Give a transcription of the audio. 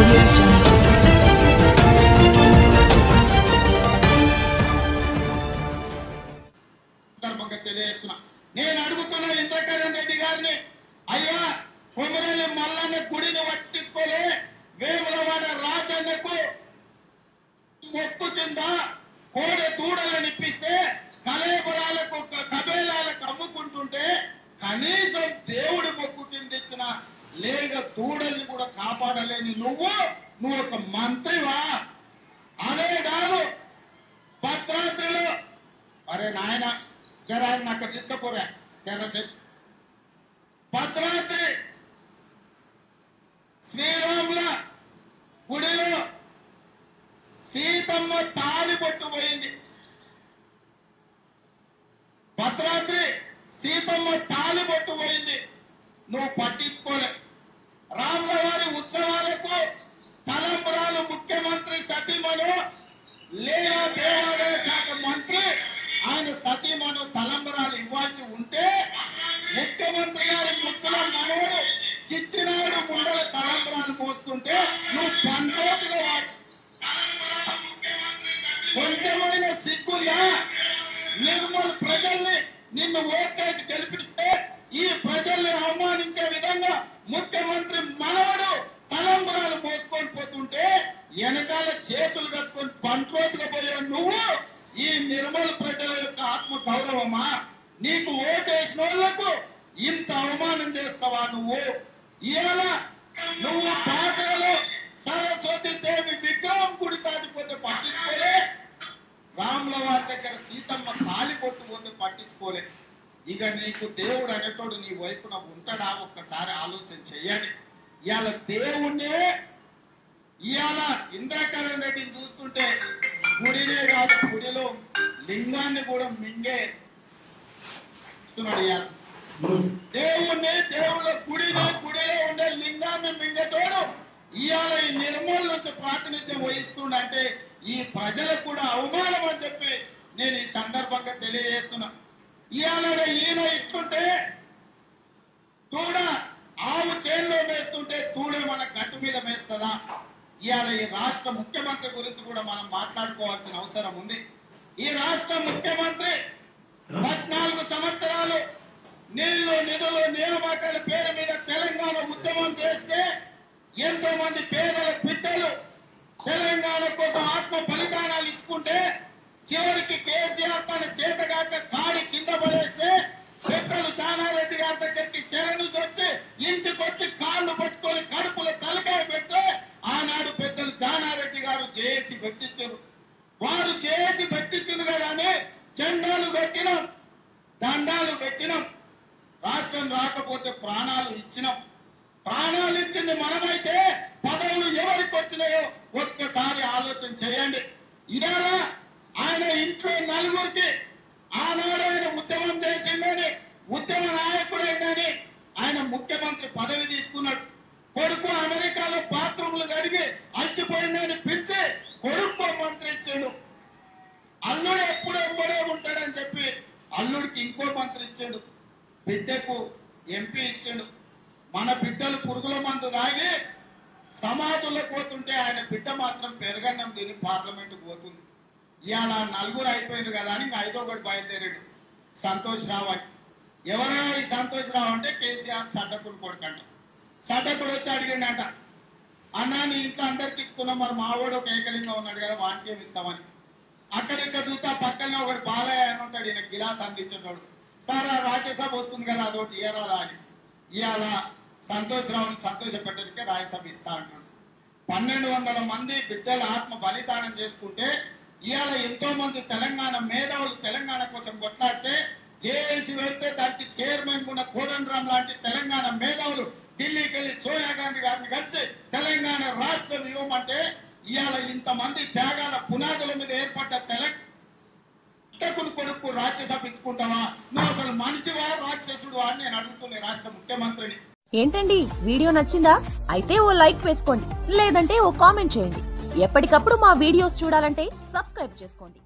Audio Jungle. నేను అడుగుతున్నా ఇంద్రకరణ్ రెడ్డి గారిని, అయ్యా కొమరల్లి మల్లన్న గుడిని పట్టించుకోలే, వేములవాడ రాజన్నకు మొక్కు కింద కోడె దూడలను ఇప్పిస్తే కలేబరాలకు కబేలాలకు అమ్ముకుంటుంటే కనీసం దేవుడి మొక్కు కింద ఇచ్చిన లేక దూడల్ని కూడా కాపాడలేని నువ్వు ఒక మంత్రివా? అదే కాదు భద్రాద్రిలో, అరే నాయన జరా నాకు తీసుకపోరా జరసేపు, భద్రాద్రి శ్రీరాముల గుడిలో సీతమ్మ తాళి పట్టుపోయింది. భద్రాద్రి సీతమ్మ తాళి పట్టుపోయింది, నువ్వు పట్టించుకోలే. రాముల వారి ఉత్సవాలకు తలంబరాలు ముఖ్యమంత్రి సతీమణు లేదా దేవాదాయ శాఖ మంత్రి ఆయన సతీమణు తలంబరాలు ఇవ్వాల్సి ఉంటే ముఖ్యమంత్రి గారి ముఖ్యుల మనోడు చిట్టినాడు ముందర తలంబరాలు పోస్తుంటే నువ్వు పంచోటుగా కొంచెమైన సిగ్గుందా? నిర్మల్ ప్రజల్ని నిన్ను ఓట్లేసి గెలిపిస్తే ఈ ప్రజల్ని అవమానించే విధంగా ముఖ్యమంత్రి మనవడు తలంబరాలు మోసుకొని పోతుంటే వెనకాల చేతులు కట్టుకొని పంచోటుగా పోయే నువ్వు ఈ నిర్మల్ ప్రజల యొక్క ఆత్మ గౌరవమా? నీకు ఓటేసిన వాళ్లకు ఇంత అవమానం చేస్తావా నువ్వు? ఇవాళ నువ్వు పాటలలో సరస్వతి దేవి విగ్రహం గుడి దాటిపోతే పట్టించుకోలే, రాముల వారి దగ్గర సీతమ్మ తాళి కొట్టుపోతే పట్టించుకోలే. ఇక నీకు దేవుడు అనేటోడు నీ వైపున ఉంటాడా? ఒక్కసారి ఆలోచన చెయ్యండి. ఇవాళ దేవుణ్ణే ఇవాళ ఇంద్రకరణ్ రెడ్డిని చూస్తుంటే గుడినే కాదు గుడిలో లింగాన్ని కూడా మింగే ఇస్తున్నాడు. ఇవాళ దేవుణ్ణి దేవుళ్ళ గుడిలో ఉండే లింగాన్ని మింగేటోడు ఇవాళ ఈ నిర్మల్ నుంచి ప్రాతినిధ్యం వహిస్తుండే ఈ ప్రజలకు కూడా అవమానం అని చెప్పి నేను ఈ సందర్భంగా తెలియజేస్తున్నా. ఇవాళ ఈయన ఇస్తుంటే తూడ ఆవు చేనులో మేస్తుంటే తూడే మన గట్టు మీద మేస్తుందా? ఇవాళ ఈ రాష్ట్ర ముఖ్యమంత్రి గురించి కూడా మనం మాట్లాడుకోవాల్సిన అవసరం ఉంది. ఈ రాష్ట్ర ముఖ్యమంత్రి 14 సంవత్సరాలు నీళ్లు నిధులు నీలమాటల పేరు మీద తెలంగాణ ఉద్యమం చేస్తే ఎంతో మంది పేదల బిడ్డలు తెలంగాణ కోసం ఆత్మ బలిదానాలు ఇచ్చుకుంటే చివరికి కేసీఆర్ తన చేతగాక కాడి కింద పడేస్తే పెద్దలు జానారెడ్డి గారి దగ్గరికి శరణు వచ్చి ఇంటికొచ్చి కాళ్ళు పట్టుకొని కడుపులో తలకాయ పెడితే ఆనాడు పెద్దలు జానారెడ్డి గారు జేఏసీ పెట్టించారు. వారు జేఏసీ పెట్టించింది కానీ జెండాలు పెట్టినాం, దండాలు పెట్టినాం, రాష్ట్రం రాకపోతే ప్రాణాలు ఇచ్చినాం. ప్రాణాలు ఇచ్చింది మనమైతే పదవులు ఎవరికి వచ్చినాయో ఒక్కసారి ఆలోచన చేయండి. ఇవాళ ఆయన ఇంట్లో నలుగురికి ఆనాడు ఆయన ఉద్యమం చేసిందని ఉద్యమ నాయకుడైందని ఆయన ముఖ్యమంత్రి పదవి తీసుకున్నాడు. కొడుకు అమెరికాలో బాత్రూంలు కడిగి అచ్చిపోయిందని పిలిచి కొడుకు మంత్రి ఇచ్చాడు. అల్లుడు ఎప్పుడు ఎప్పుడే ఉంటాడని చెప్పి అల్లుడికి ఇంకో మంత్రి ఇచ్చాడు. బిడ్డకు ఎంపీ ఇచ్చాడు. మన బిడ్డలు పురుగుల మందు తాగి సమాధుల్లో పోతుంటే ఆయన బిడ్డ మాత్రం పెరగన్నం తిని పార్లమెంటుకు పోతుంది. ఇవాళ నలుగురు అయిపోయింది కదా అని 5వ ఒకటి బయలుదేరాడు సంతోష్ రావు అని. ఎవరైనా ఈ సంతోష్ రావు అంటే కేసీఆర్ సడ్డకుడు కొడుకంట. సడ్డకుడు వచ్చి అడిగిండట, అన్నా నీ ఇంట్లో అందరికి ఇస్తున్నాం, మరి మావాడు ఒక ఏకలింగా ఉన్నాడు కదా వానికి ఏమి ఇస్తామని. అక్కడిక్కడ చూస్తే పక్కనే ఒకటి బాలయ్య అని ఉంటాడు, ఈయన గిలాస్ అందించేవాడు. సార్ ఆ రాజ్యసభ వస్తుంది కదా అదొకటి ఇయరాలా అని. ఇవాళ సంతోష్ రావుని సంతోషపెట్టడానికే రాజ్యసభ ఇస్తా అంటున్నాడు. 1200 మంది బిడ్డల ఆత్మ బలిదానం చేసుకుంటే ఇవాళ ఎంతో మంది తెలంగాణ మేధావులు తెలంగాణ కోసం కొట్లాడితే జేఏసీ వెళ్తే దానికి చైర్మన్ ఉన్న కోదండరాం లాంటి తెలంగాణ మేధావులు ఢిల్లీకి వెళ్లి సోనియా గాంధీ గారిని కలిసి తెలంగాణ రాష్ట్రం ఇవ్వమంటే ఇవాళ ఇంతమంది త్యాగాల పునాదుల మీద ఏర్పడ్డ తెలంగాణ కొడుకు రాజ్యసభ ఇచ్చుకుంటావా? నువ్వు అసలు మనిషివా రాక్షసుడు అని నేను అడుగుతున్నా రాష్ట్ర ముఖ్యమంత్రిని. ఏంటండి వీడియో నచ్చిందా? అయితే ఓ లైక్ వేసుకోండి, లేదంటే ఓ కామెంట్ చేయండి. ఎప్పటికప్పుడు మా వీడియోస్ చూడాలంటే సబ్స్క్రైబ్ చేసుకోండి.